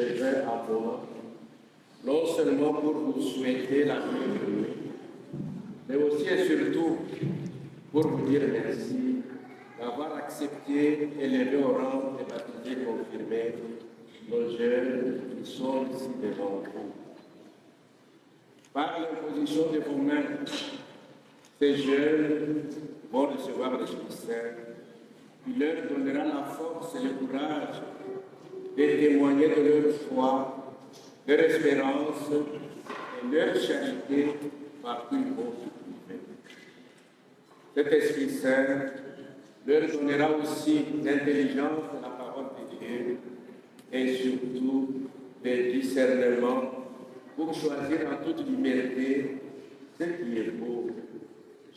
je vais avoir, non seulement pour vous souhaiter la bienvenue, mais aussi et surtout pour vous dire merci d'avoir accepté et levé au rang des baptisés confirmés nos jeunes qui sont ici devant vous. Par l'imposition de vos mains, ces jeunes vont recevoir l'Esprit Saint, qui leur donnera la force et le courage de témoigner de leur foi, leur espérance et leur charité partout où ils vont se trouver. Cet Esprit Saint leur donnera aussi l'intelligence de la parole de Dieu et surtout le discernement pour choisir en toute liberté ce qui est beau,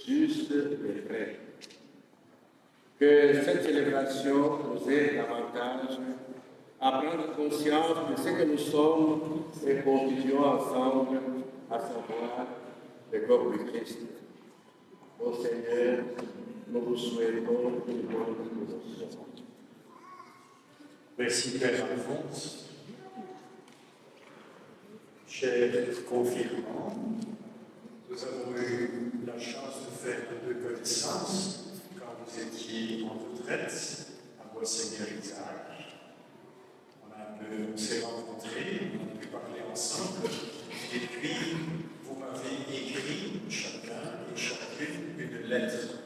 juste et vrai. Que cette célébration nous aide davantage à prendre conscience de ce que nous sommes et constituons ensemble, à savoir le corps du Christ. Ô Seigneur, nous vous souhaitons une bonne disposition. Merci Père Alphonse. Chers confirmants, nous avons eu la chance de faire de connaissances quand vous étiez en retraite à Monseigneur Isaac. On s'est rencontrés, on a pu parler ensemble, et puis vous m'avez écrit chacun et chacune une lettre.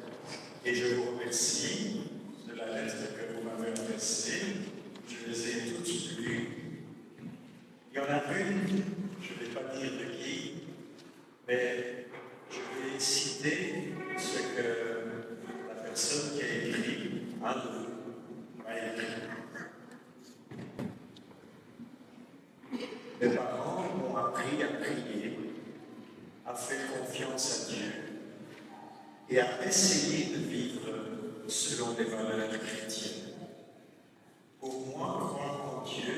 Et je vous remercie de la lettre que vous m'avez adressée. Je les ai toutes lues. Il y en a une, je ne vais pas dire de qui, mais je vais citer ce que la personne qui a écrit à nous m'a écrit. Mes parents m'ont appris à prier, à faire confiance à Dieu et à essayer de vivre selon les valeurs chrétiennes. Pour moi, croire en Dieu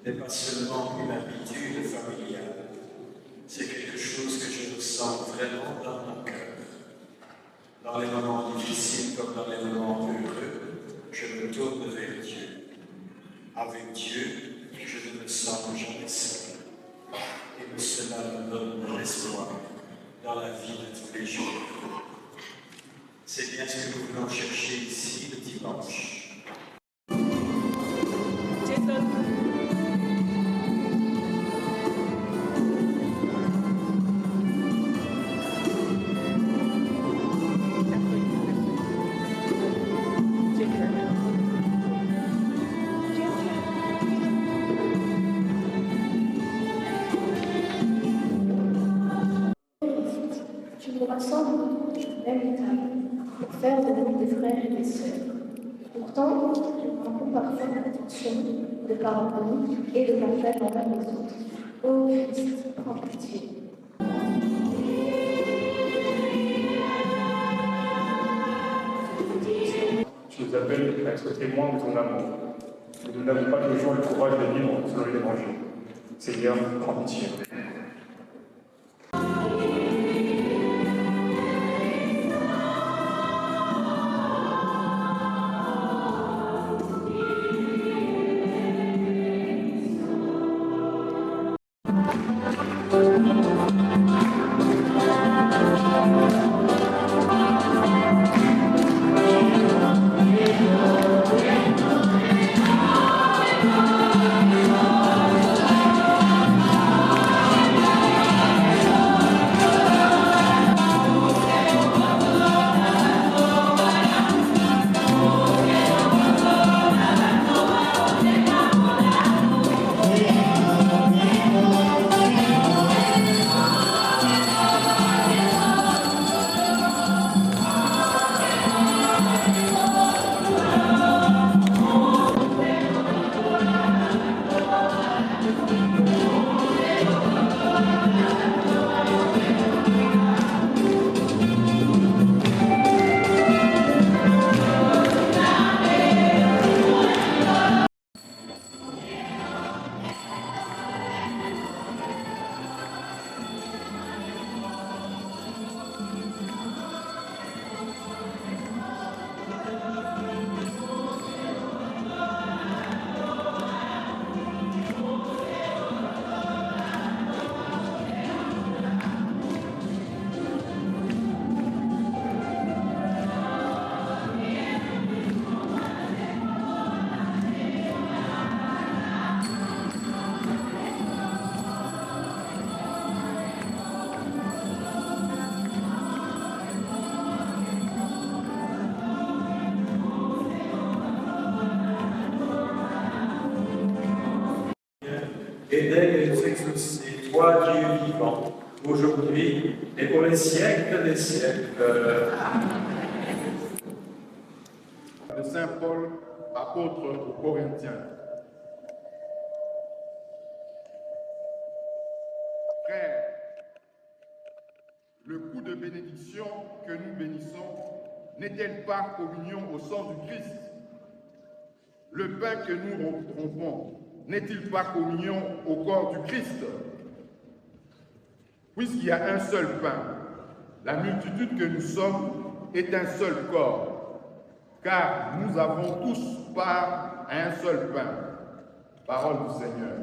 n'est pas seulement une habitude familiale, c'est quelque chose que je ressens vraiment dans mon cœur. Dans les moments difficiles comme dans les moments heureux, je me tourne vers Dieu. Avec Dieu, je ne me sens jamais seul. Et cela me donne de l'espoir dans la vie de tous les jours. C'est bien ce que nous venons chercher ici le dimanche. Je nous rassemble même table pour faire de nous des frères et des sœurs. Pourtant, nous manquons parfois d'attention, de pardon et de partage envers les autres. Ô Christ, prends pitié. Tu nous appelles à être témoins de ton amour. Mais nous n'avons pas toujours le courage de vivre selon l'Évangile. Seigneur, prends pitié. fidèle et nous exaucer, toi, Dieu vivant, aujourd'hui et pour les siècles des siècles. De Saint Paul, apôtre aux Corinthiens. Frères, le coup de bénédiction que nous bénissons n'est-elle pas communion au sang du Christ? Le pain que nous rompons n'est-il pas communion au corps du Christ? Puisqu'il y a un seul pain, la multitude que nous sommes est un seul corps, car nous avons tous part à un seul pain. Parole du Seigneur.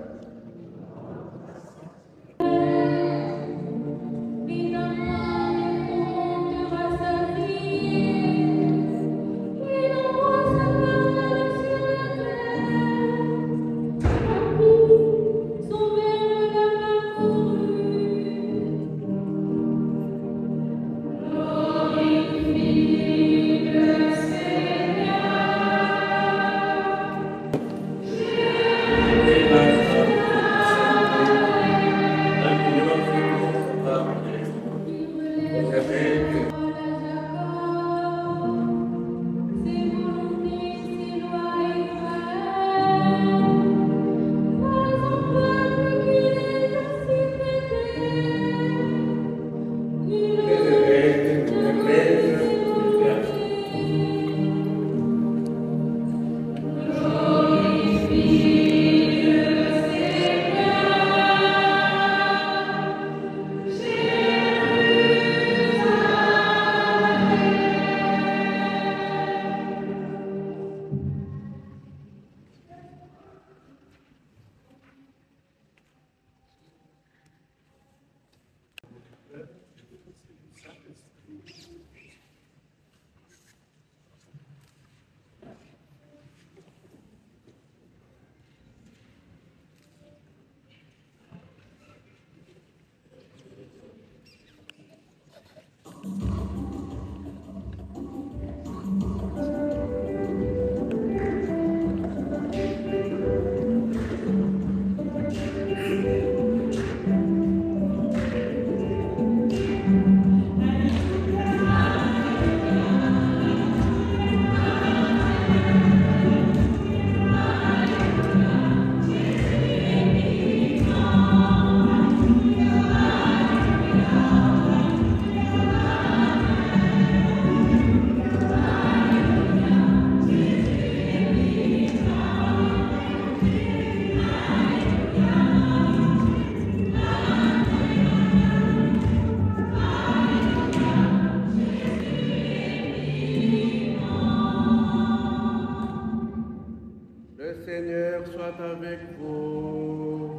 avec vous.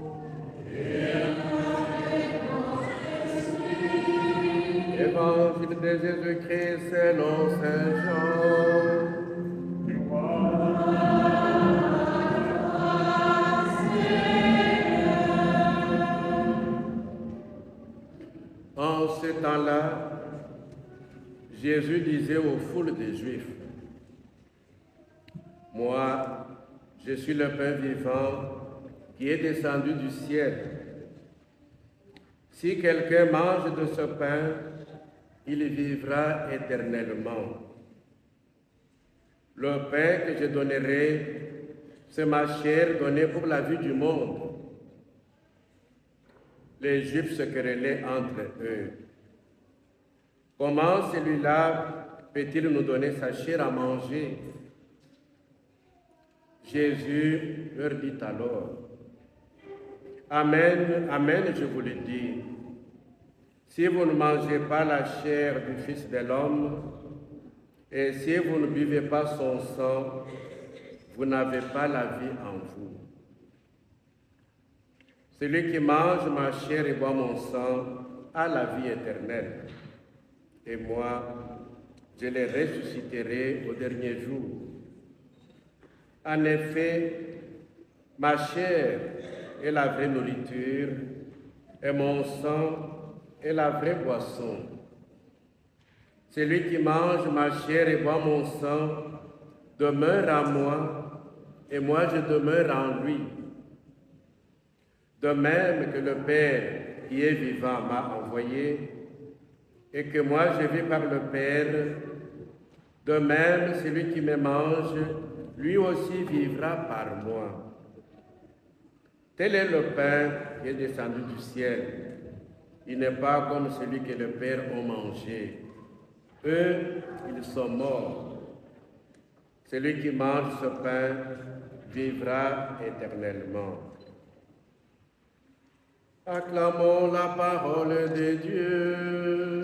Évangile de Jésus-Christ selon Saint Jean. En ce temps-là, Jésus disait aux foules des Juifs, « Moi, je suis le pain vivant qui est descendu du ciel. Si quelqu'un mange de ce pain, il vivra éternellement. Le pain que je donnerai, c'est ma chair donnée pour la vie du monde. » Les Juifs se querellaient entre eux. Comment celui-là peut-il nous donner sa chair à manger? Jésus leur dit alors, Amen, Amen, je vous le dis, si vous ne mangez pas la chair du Fils de l'homme, et si vous ne buvez pas son sang, vous n'avez pas la vie en vous. Celui qui mange ma chair et boit mon sang a la vie éternelle, et moi, je les ressusciterai au dernier jour. En effet, ma chair est la vraie nourriture et mon sang est la vraie boisson. Celui qui mange ma chair et boit mon sang demeure en moi et moi je demeure en lui. De même que le Père qui est vivant m'a envoyé, et que moi je vis par le Père, de même celui qui me mange, lui aussi vivra par moi. Tel est le pain qui est descendu du ciel. Il n'est pas comme celui que le Père a mangé. Eux, ils sont morts. Celui qui mange ce pain vivra éternellement. Acclamons la parole de Dieu.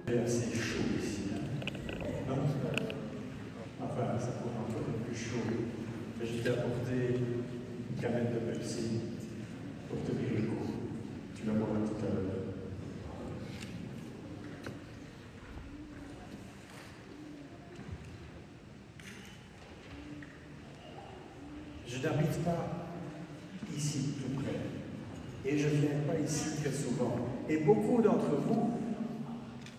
C'est assez chaud ici, non? Enfin, ça pourrait encore être plus chaud. Mais je t'ai apporté une canette de Pepsi pour te dire le coup. Tu la boiras tout à l'heure. Je n'habite pas ici tout près. Et je ne viens pas ici très souvent. Et beaucoup d'entre vous,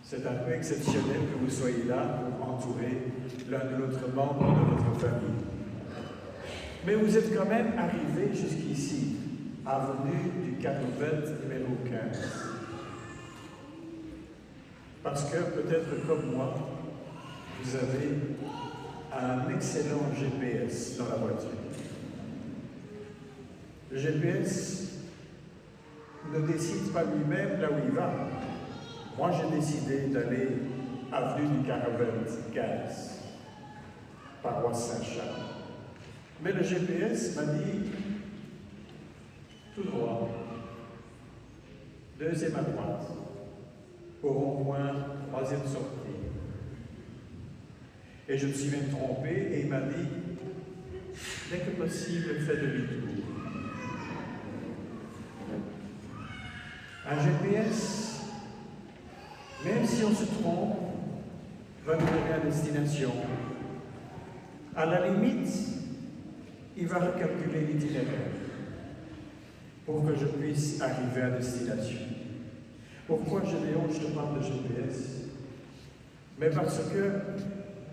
c'est un peu exceptionnel que vous soyez là pour entourer l'un de l'autre membre de votre famille. Mais vous êtes quand même arrivés jusqu'ici, avenue du Carouvet numéro 15. Parce que peut-être comme moi, vous avez un excellent GPS dans la voiture. Le GPS ne décide pas lui-même là où il va. Moi, j'ai décidé d'aller avenue du Carouvet 15, paroisse Saint-Charles. Mais le GPS m'a dit tout droit, deuxième à droite, au rond-point, troisième sortie. Et je me suis même trompé et il m'a dit, dès que possible, fais demi-tour. Un GPS, même si on se trompe, va nous donner à destination. À la limite, il va recalculer l'itinéraire pour que je puisse arriver à destination. Pourquoi, Gédéon, je te parle de GPS? Mais parce que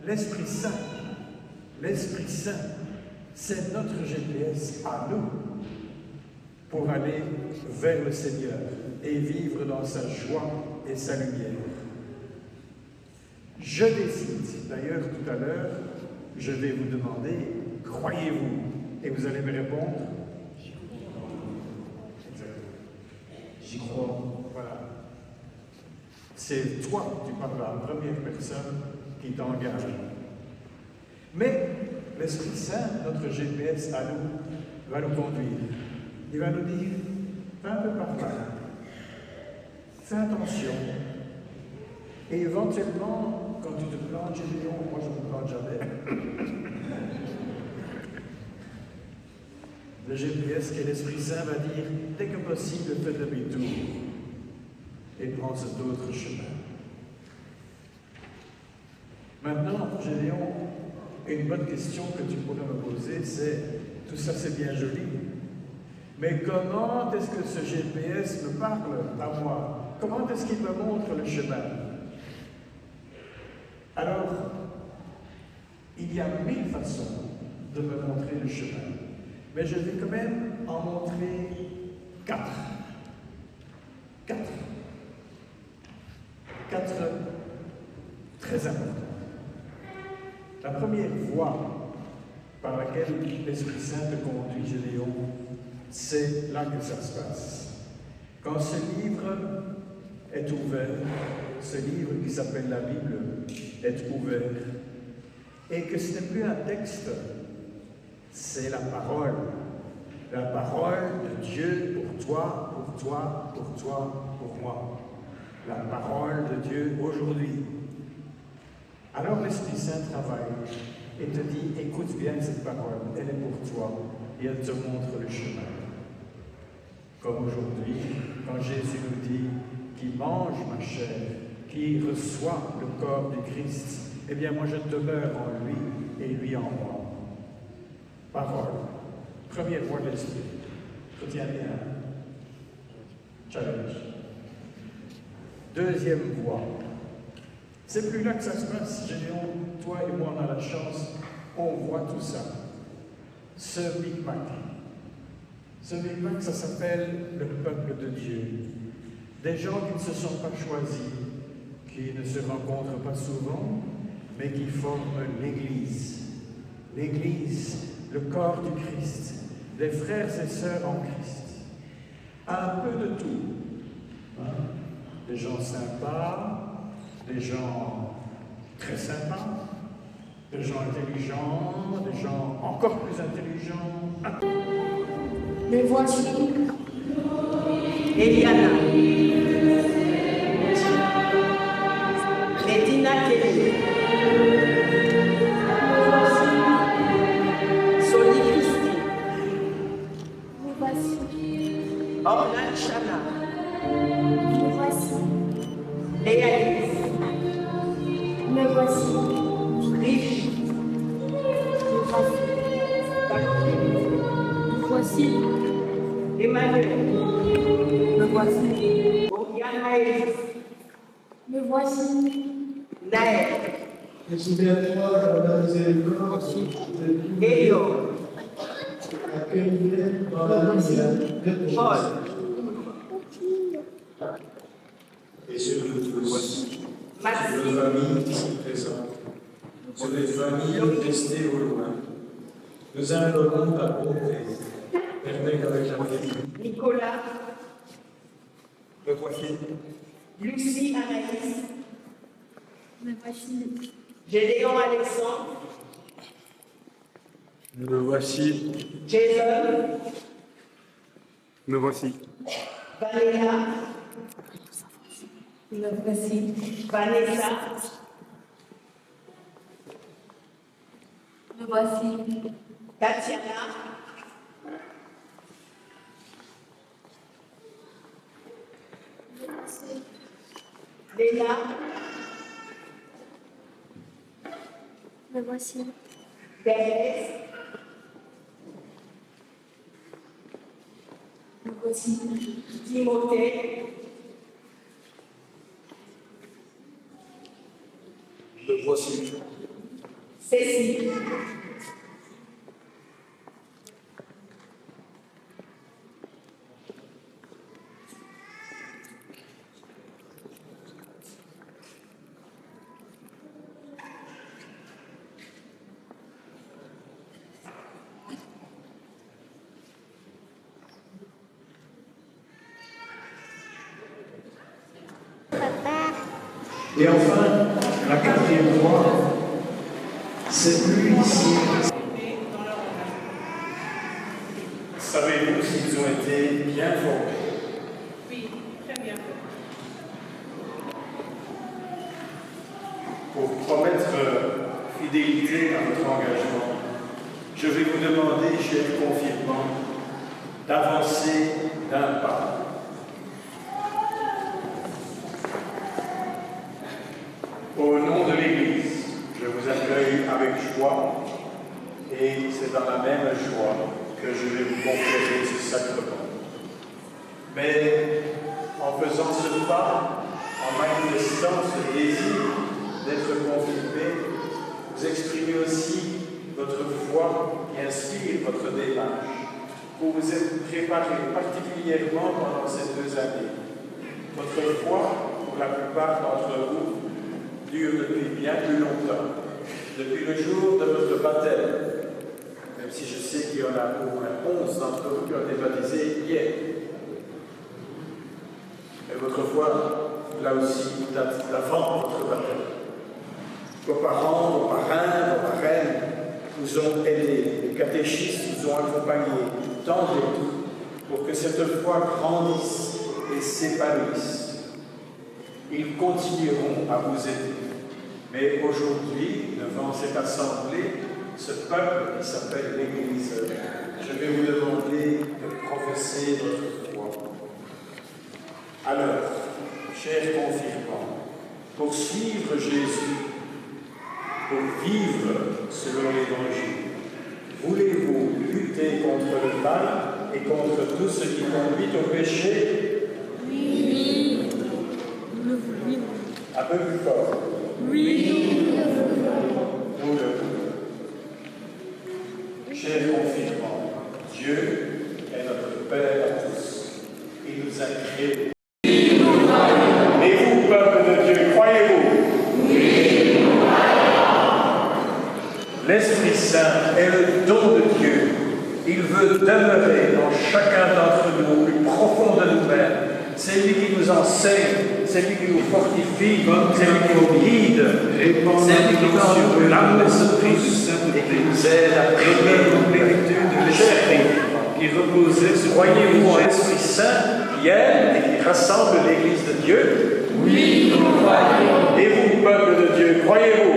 l'Esprit Saint, c'est notre GPS à nous pour aller vers le Seigneur et vivre dans sa joie et sa lumière. Je décide, d'ailleurs tout à l'heure, je vais vous demander, croyez-vous? Et vous allez me répondre, j'y crois. Exactement. J'y crois. Voilà. C'est toi, tu parles à la première personne qui t'engage. Mais l'Esprit Saint, notre GPS à nous, va nous conduire. Il va nous dire, va un peu par là. Fais attention. Et éventuellement, quand tu te plantes, Gédéon, moi je ne me plante jamais. Le GPS qui est l'Esprit Saint va dire, dès que possible, fais demi-tour et prends cet autre chemin. Maintenant, Gédéon, une bonne question que tu pourrais me poser, c'est, tout ça c'est bien joli, mais comment est-ce que ce GPS me parle à moi? Comment est-ce qu'il me montre le chemin? Alors, il y a 1000 façons de me montrer le chemin. Mais je vais quand même en montrer 4. 4 très importants. La première voie par laquelle l'Esprit Saint te conduit, Gédéon, c'est là que ça se passe. Quand ce livre est ouvert, ce livre qui s'appelle la Bible est ouvert, et que ce n'est plus un texte, c'est la parole de Dieu pour toi, pour toi, pour toi, pour moi. La parole de Dieu aujourd'hui. Alors l'Esprit Saint travaille et te dit, écoute bien cette parole, elle est pour toi et elle te montre le chemin. Comme aujourd'hui, quand Jésus nous dit qu'il mange ma chair, qu'il reçoit le corps du Christ, eh bien moi je demeure en lui et lui en moi. Parole. Première voie de l'Esprit. Retiens bien. Challenge. Deuxième voie. C'est plus là que ça se passe, Gédéon. Toi et moi, on a la chance, on voit tout ça. Ce Big Mac. Ce Big Mac, ça s'appelle le peuple de Dieu. Des gens qui ne se sont pas choisis, qui ne se rencontrent pas souvent, mais qui forment l'Église. L'Église, le corps du Christ, des frères et sœurs en Christ. Un peu de tout. Hein? Des gens sympas, des gens très sympas, des gens intelligents, des gens encore plus intelligents. Me voici, Eliana, Medina Kelly, Soli Christi, me voici, Orlan Chana, me voici, Léa Elise, me voici, Brigitte, me voici, me voici, Emmanuel, me voici, Oriana Elise, me voici, Naël, Je souviens-toi dans la miséricorde de tous Elio, accueillir dans la lumière de ton Paul, Et sur nous tous, sur nos Maxime, familles ici présentes, sur les familles restées au loin, nous implorons ta bonté. Permets qu'avec la vérité, Nicolas, me voici, Lucie Anaïs, me voici, Gédéon Alexandre, Me voici. Jason, Me voici. Valéa, me voici, Vanessa, me voici, Tatiana, Léna, me voici, Thérèse, me voici, Timothée, me voici, Cécile, Et enfin, la quatrième fois, c'est plus ici. Savez-vous s'ils ont été bien formés? oui, très bien. Pour promettre fidélité à votre engagement, je vais vous demander, chers confirmants, d'avancer d'un pas. Au nom de l'Église, je vous accueille avec joie et c'est dans la même joie que je vais vous conférer ce sacrement. Mais en faisant ce pas, en manifestant ce désir d'être confirmé, vous exprimez aussi votre foi qui inspire votre démarche. Vous vous êtes préparé particulièrement pendant ces 2 années. Votre foi, pour la plupart d'entre vous, dure depuis bien plus longtemps, depuis le jour de votre baptême, même si je sais qu'il y en a au moins 11 d'entre vous qui ont été baptisés hier. Et votre foi, là aussi, date d'avant votre baptême. Vos parents, vos parrains, vos marraines vous ont aidés, les catéchistes vous ont accompagnés, tant d'autres, pour que cette foi grandisse et s'épanouisse. Ils continueront à vous aider. Mais aujourd'hui, devant cette assemblée, ce peuple qui s'appelle l'Église, je vais vous demander de professer votre foi. Alors, chers confirmants, pour suivre Jésus, pour vivre selon l'Évangile, voulez-vous lutter contre le mal et contre tout ce qui conduit au péché? oui, Un peu plus fort. L'Esprit Saint est le don de Dieu. Il veut demeurer dans chacun d'entre nous, au plus profond de nous-mêmes. C'est lui qui nous enseigne, c'est lui qui nous fortifie, c'est lui qui nous guide, c'est lui qui nous donne l'âme d'esprit et qui nous aide à prier en plénitude de l'esprit qui reposait sur. Croyez-vous en l'Esprit Saint qui aide et qui rassemble l'Église de Dieu? Oui, nous croyons. Et vous, peuple de Dieu, croyez-vous?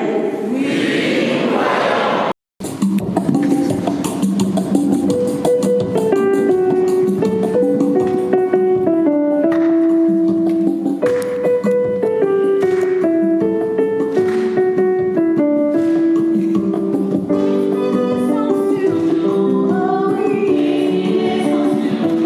Oui, nous croyons. Oh,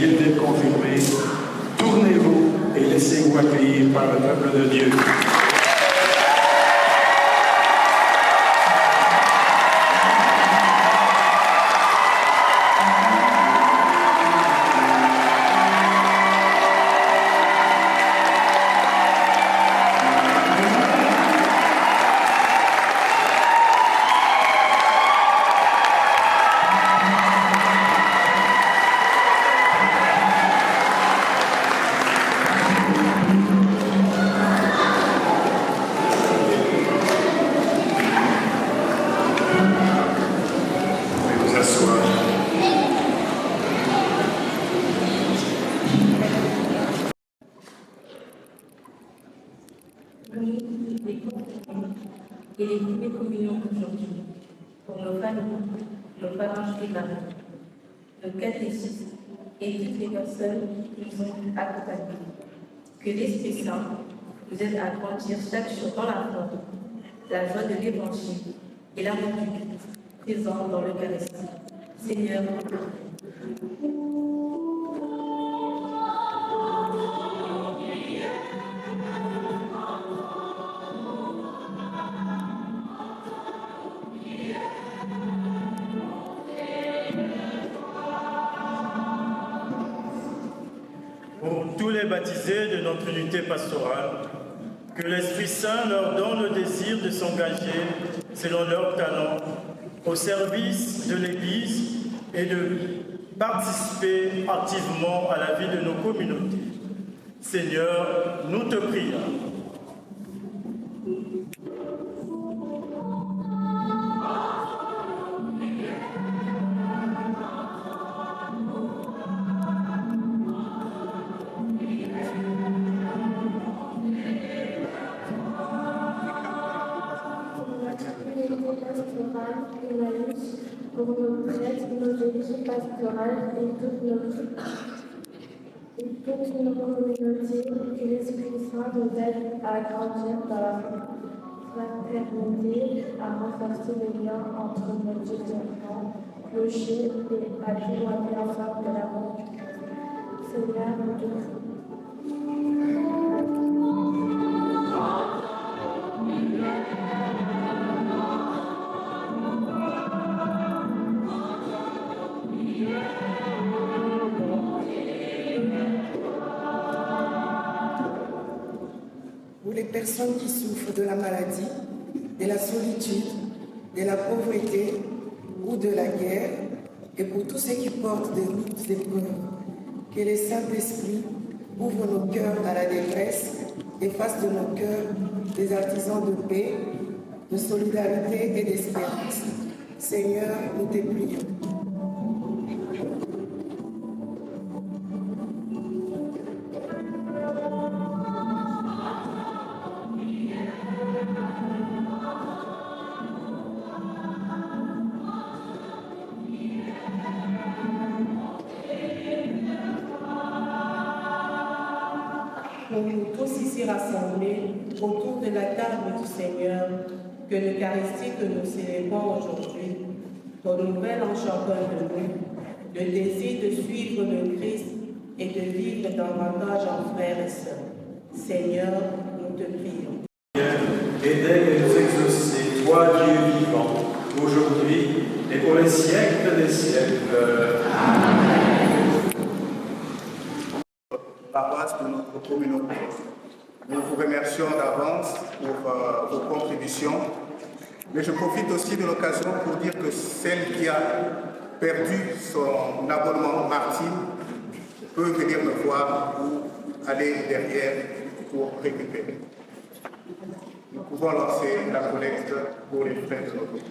vient d'être confirmée. Tournez-vous et laissez-vous accueillir par le peuple de Dieu. Et les premières communions aujourd'hui, pour nos familles, nos parents privés, nos catéchistes et toutes les personnes qui nous ont accompagnés. Que l'Esprit Saint nous aide à grandir chaque jour dans la foi, la joie de l'Évangile et l'amour du Christ présent dans l'Eucharistie. Seigneur, pour tous les baptisés de notre unité pastorale, que l'Esprit Saint leur donne le désir de s'engager selon leur talent au service de l'Église et de participer activement à la vie de nos communautés. Seigneur, nous te prions. Pour nos prêtres, nos équipes pastorales et toutes nos communautés, que l'Esprit Saint nous aide à grandir dans la fraternité, à renforcer les liens entre nos différents clochers et à témoigner ensemble de l'amour du Christ. Seigneur, nous te prions. Pour les personnes qui souffrent de la maladie, de la solitude, de la pauvreté ou de la guerre, et pour tous ceux qui portent des luttes épreuves, que le Saint-Esprit ouvre nos cœurs à la détresse et fasse de nos cœurs des artisans de paix, de solidarité et d'espérance. Seigneur, nous te prions. Pour nous tous ici rassemblés autour de la table du Seigneur, que l'Eucharistie que nous célébrons aujourd'hui renouvelle en chacun de nous le désir de suivre le Christ et de vivre davantage en frères et sœurs. Seigneur, nous te prions. Aidez à nous exaucer, toi Dieu vivant, aujourd'hui et pour les siècles des siècles. Amen. Paroisse de notre communauté. Nous vous remercions d'avance pour vos contributions, mais je profite aussi de l'occasion pour dire que celle qui a perdu son abonnement Martine peut venir me voir ou aller derrière pour récupérer. Nous pouvons lancer la collecte pour les frais de notre vie.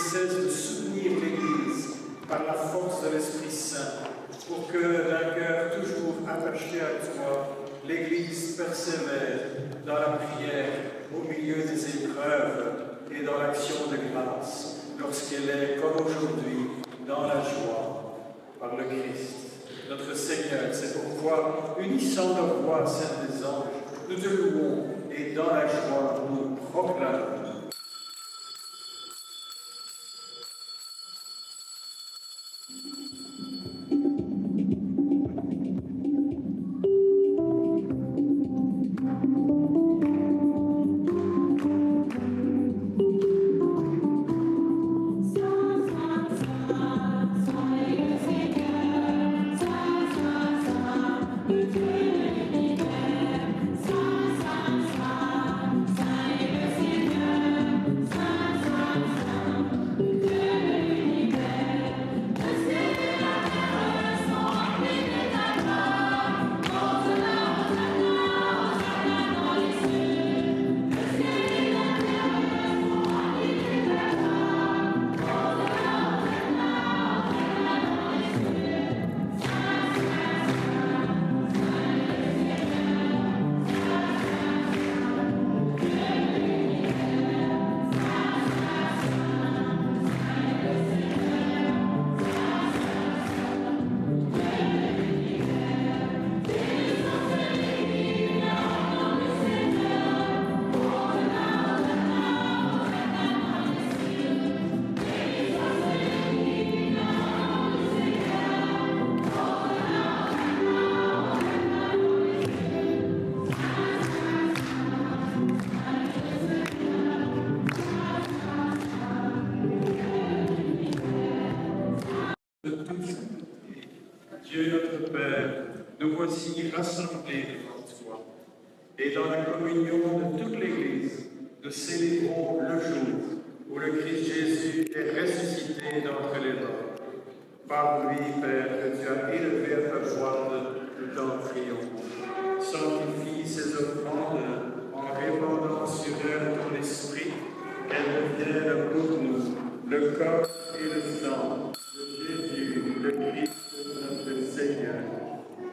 cesse de soutenir l'Église par la force de l'Esprit Saint, pour que, d'un cœur toujours attaché à toi, l'Église persévère dans la prière au milieu des épreuves et dans l'action de grâce, lorsqu'elle est, comme aujourd'hui, dans la joie par le Christ, notre Seigneur. C'est pourquoi, unissant nos voix à celles des anges, nous te louons et dans la joie nous proclamons. Dieu notre Père, nous voici rassemblés devant toi, et dans la communion de toute l'Église, nous célébrons le jour où le Christ Jésus est ressuscité d'entre les morts. Par lui, Père, que tu as élevé à ta droite tout en triomphe. Sanctifie ces offrandes en répandant sur elles ton esprit, qu'elles deviennent pour nous le corps et le sang de Jésus, le Christ, notre Seigneur.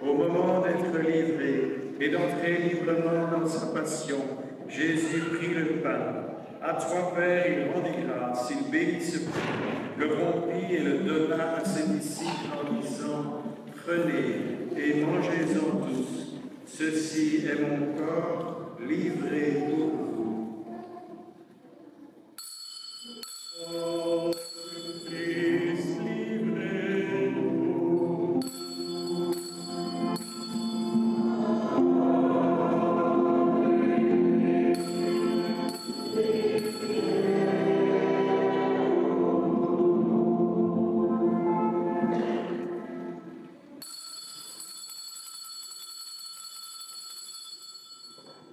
Au moment d'être livré et d'entrer librement dans sa passion, Jésus prit le pain. À toi, Père, il rendit grâce, il bénit ce pain, le rompit et le donna à ses disciples en disant: prenez et mangez-en tous. Ceci est mon corps livré pour vous. Oh, Christ, livrez-nous.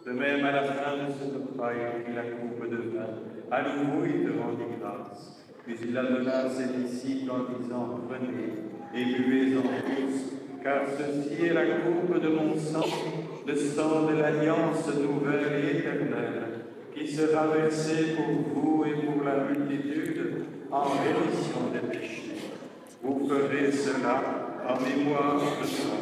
De même, à la fin de ce repas, il prit la coupe de vin. À nouveau, il te rendit grâce. Puis il la donna à ses disciples en disant: prenez et buvez-en tous, car ceci est la coupe de mon sang, le sang de l'alliance nouvelle et éternelle, qui sera versé pour vous et pour la multitude en rémission des péchés. Vous ferez cela en mémoire de moi.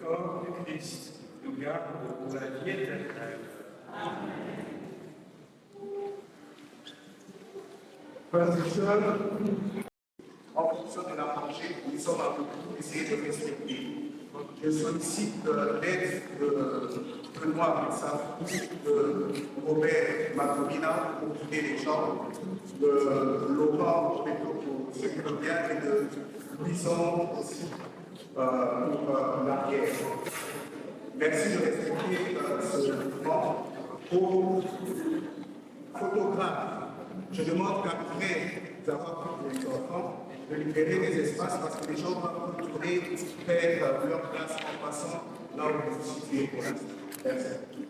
corps du Christ nous garde pour la vie éternelle. Frères et sœurs, en fonction de la marché, nous sommes à essayer de respecter. Je sollicite l'aide de Benoît Mensaf, de Robert Macovina pour guider les gens, de Laurent Péto pour le secrétaire et de Louison aussi pour l'arrière. Merci de respecter ce mouvement. Pour photographe, je demande qu'après avoir pris les enfants, de libérer des espaces parce que les gens vont retourner faire leur place en passant là où vous vous situez pour l'instant. Merci.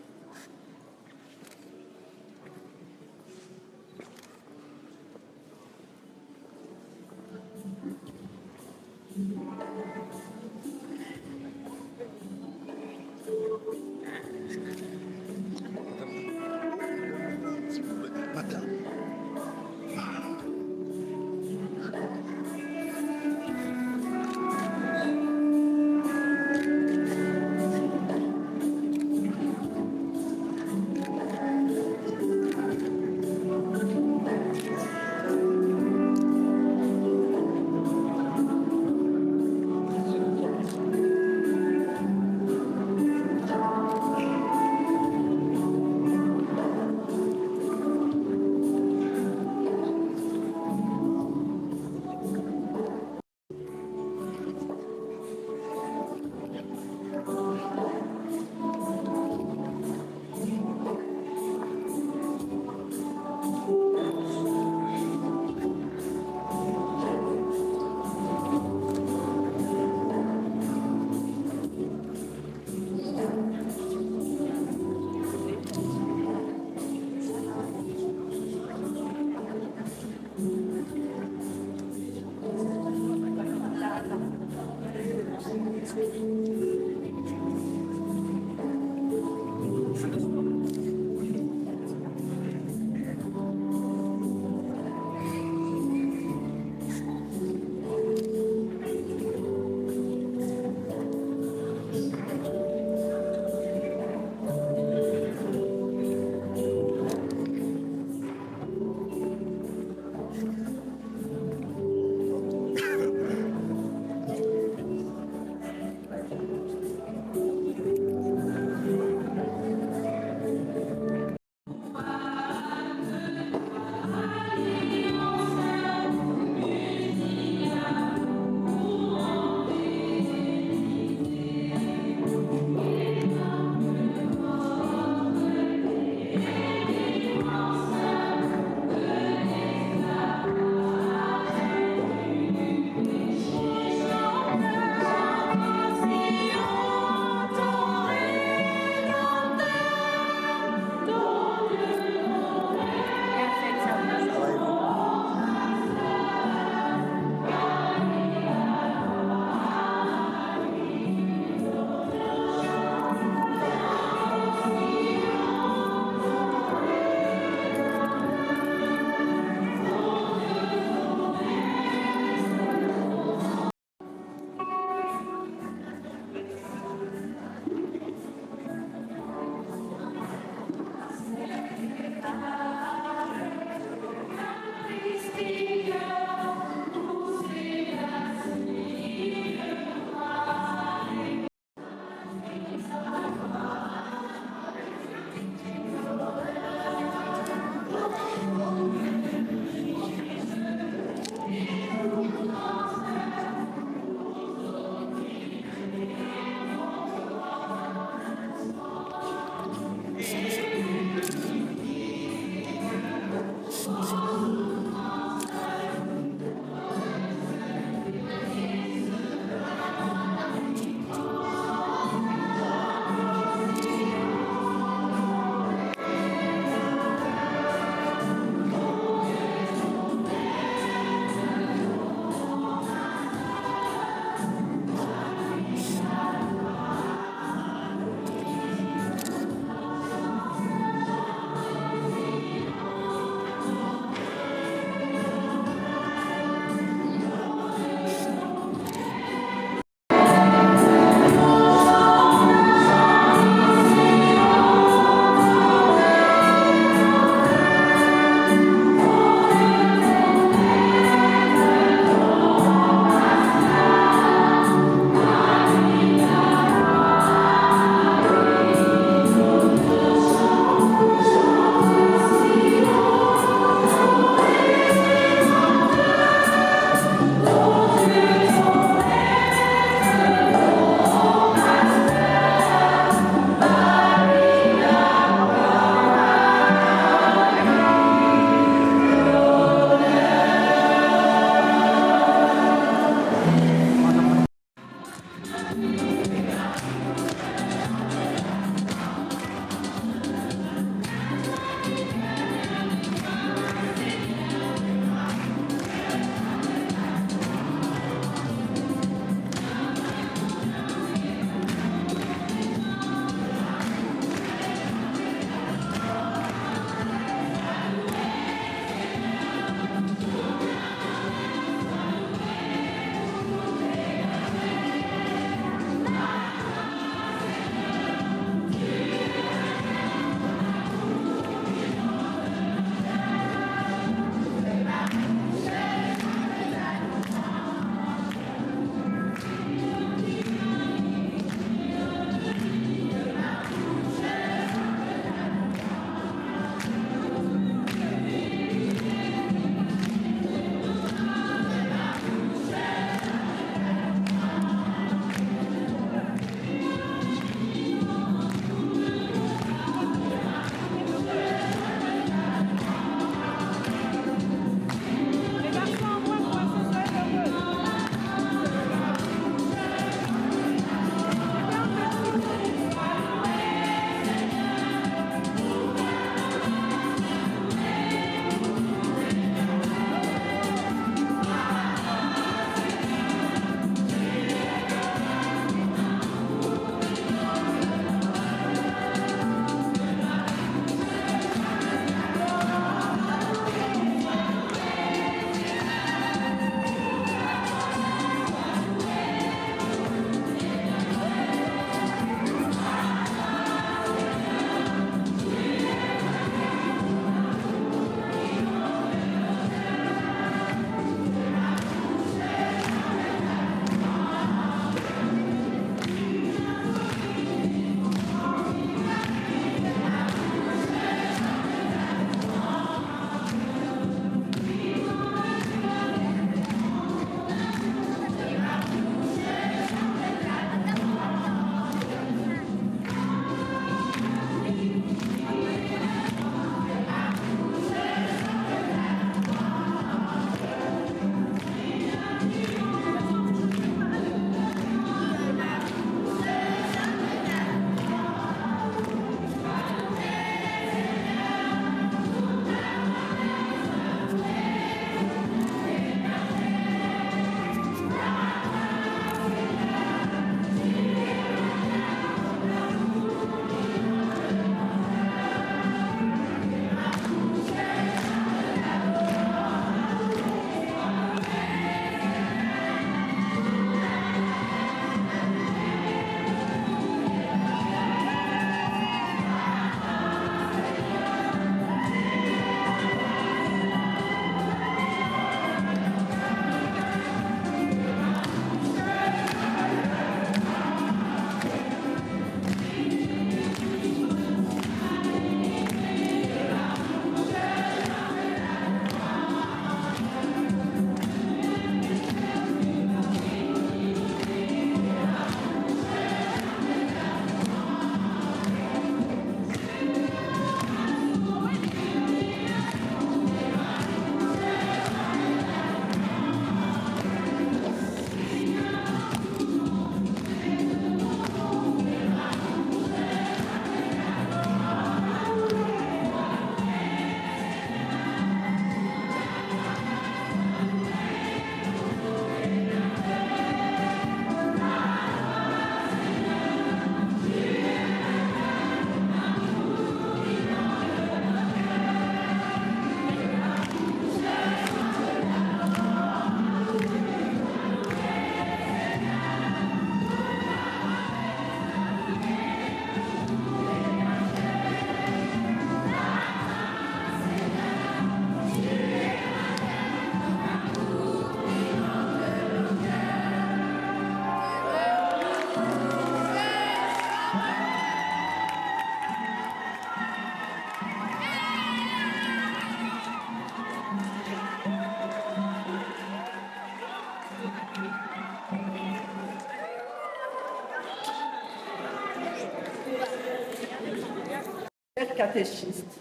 chers catéchistes,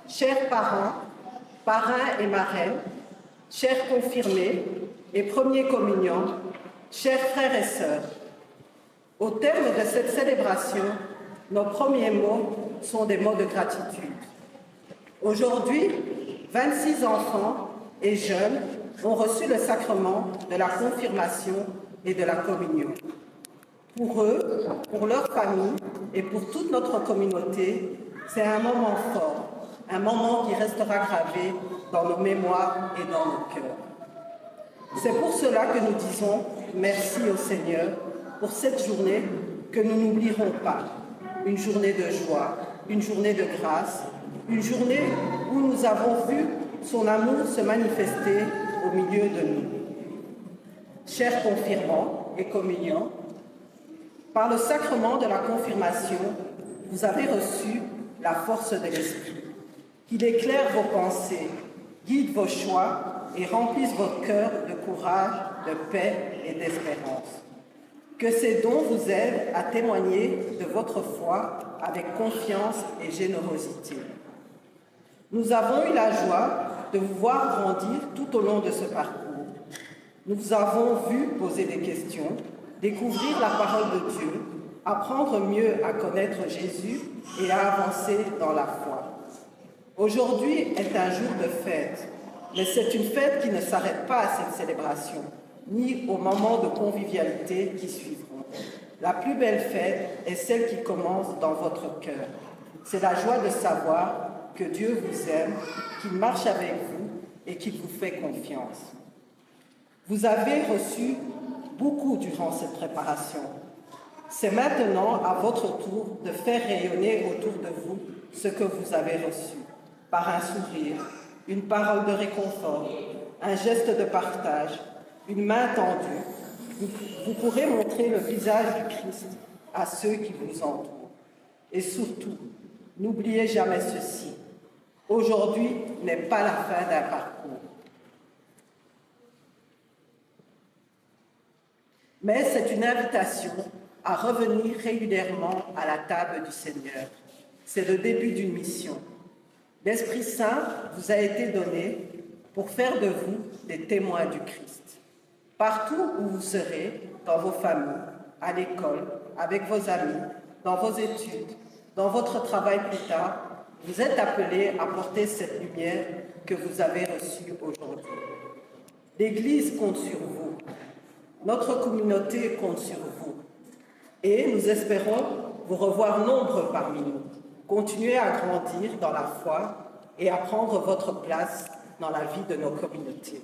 chers parents, parrains et marraines, chers confirmés et premiers communiants, chers frères et sœurs, au terme de cette célébration, nos premiers mots sont des mots de gratitude. Aujourd'hui, 26 enfants et jeunes ont reçu le sacrement de la confirmation et de la communion. Pour eux, pour leur famille et pour toute notre communauté, c'est un moment fort, un moment qui restera gravé dans nos mémoires et dans nos cœurs. C'est pour cela que nous disons merci au Seigneur pour cette journée que nous n'oublierons pas. Une journée de joie, une journée de grâce, une journée où nous avons vu son amour se manifester au milieu de nous. Chers confirmants et communiants, par le sacrement de la confirmation, vous avez reçu la force de l'Esprit, qu'il éclaire vos pensées, guide vos choix et remplisse votre cœur de courage, de paix et d'espérance. Que ces dons vous aident à témoigner de votre foi avec confiance et générosité. Nous avons eu la joie de vous voir grandir tout au long de ce parcours. Nous vous avons vu poser des questions, découvrir la parole de Dieu, apprendre mieux à connaître Jésus et à avancer dans la foi. Aujourd'hui est un jour de fête, mais c'est une fête qui ne s'arrête pas à cette célébration, ni aux moments de convivialité qui suivront. La plus belle fête est celle qui commence dans votre cœur. C'est la joie de savoir que Dieu vous aime, qu'il marche avec vous et qu'il vous fait confiance. Vous avez reçu beaucoup durant cette préparation. C'est maintenant à votre tour de faire rayonner autour de vous ce que vous avez reçu, par un sourire, une parole de réconfort, un geste de partage, une main tendue. Vous pourrez montrer le visage du Christ à ceux qui vous entourent. Et surtout, n'oubliez jamais ceci. Aujourd'hui n'est pas la fin d'un parcours. Mais c'est une invitation à revenir régulièrement à la table du Seigneur. C'est le début d'une mission. L'Esprit Saint vous a été donné pour faire de vous des témoins du Christ. Partout où vous serez, dans vos familles, à l'école, avec vos amis, dans vos études, dans votre travail plus tard, vous êtes appelés à porter cette lumière que vous avez reçue aujourd'hui. L'Église compte sur vous. Notre communauté compte sur vous. Et nous espérons vous revoir nombreux parmi nous. Continuez à grandir dans la foi et à prendre votre place dans la vie de nos communautés.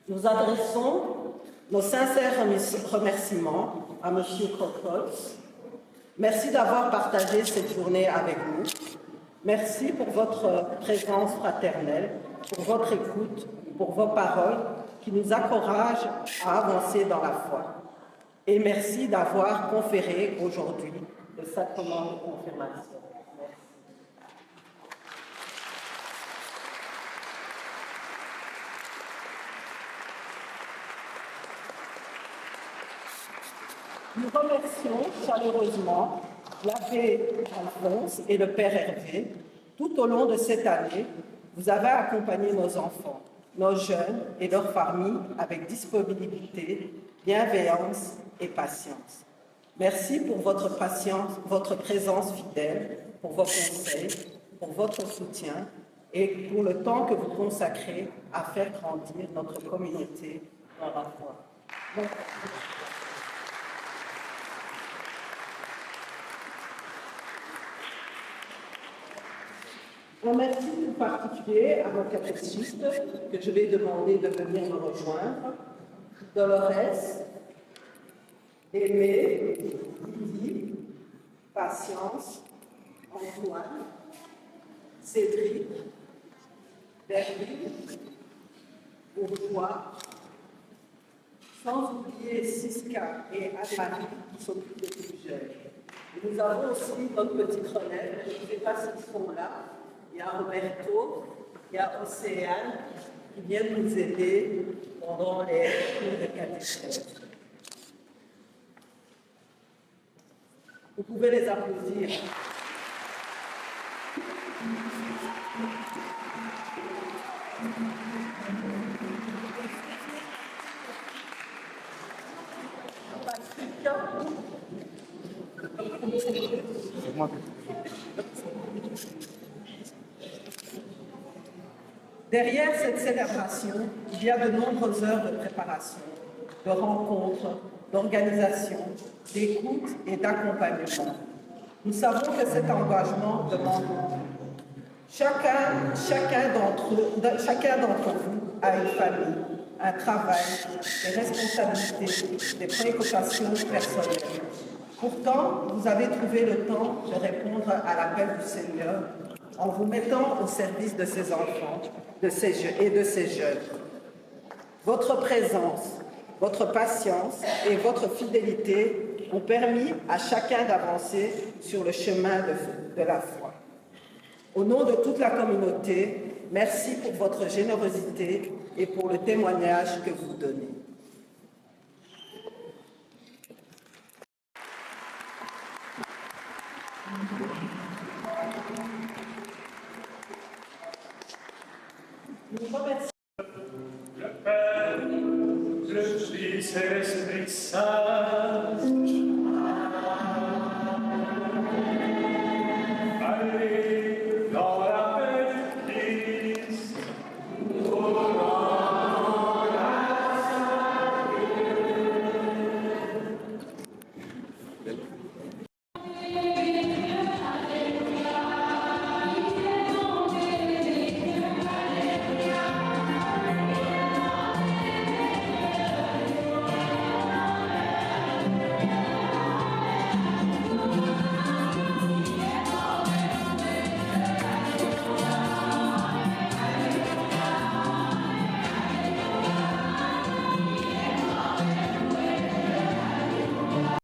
Nous adressons nos sincères remerciements à M. Krokols. Merci d'avoir partagé cette journée avec nous. Merci pour votre présence fraternelle, pour votre écoute, pour vos paroles qui nous encouragent à avancer dans la foi. Et merci d'avoir conféré aujourd'hui le sacrement de confirmation. Nous remercions chaleureusement l'abbé Alphonse et le père Hervé. Tout au long de cette année, vous avez accompagné nos enfants, nos jeunes et leurs familles avec disponibilité, bienveillance et patience. Merci pour votre patience, votre présence fidèle, pour vos conseils, pour votre soutien et pour le temps que vous consacrez à faire grandir notre communauté dans la foi. Un merci tout particulier à nos catéchistes que je vais demander de venir me rejoindre. Dolores, Aimé, Lydie, Patience, Antoine, Cédric, Berlin, Bourgeois, sans oublier Siska et Anne-Marie qui s'occupent des plus jeunes. Et nous avons aussi notre petite relève, je ne sais pas s'ils sont là. Il y a Roberto, il y a Océane qui viennent nous aider pendant les cours de catéchèse. Vous pouvez les applaudir. Derrière cette célébration, il y a de nombreuses heures de préparation, de rencontres, d'organisation, d'écoute et d'accompagnement. Nous savons que cet engagement demande beaucoup. Chacun d'entre vous a une famille, un travail, des responsabilités, des préoccupations personnelles. Pourtant, vous avez trouvé le temps de répondre à l'appel du Seigneur en vous mettant au service de ces enfants et de ces jeunes. Votre présence, votre patience et votre fidélité ont permis à chacun d'avancer sur le chemin de la foi. Au nom de toute la communauté, merci pour votre générosité et pour le témoignage que vous donnez. Le Père, le Fils et l'Esprit Saint.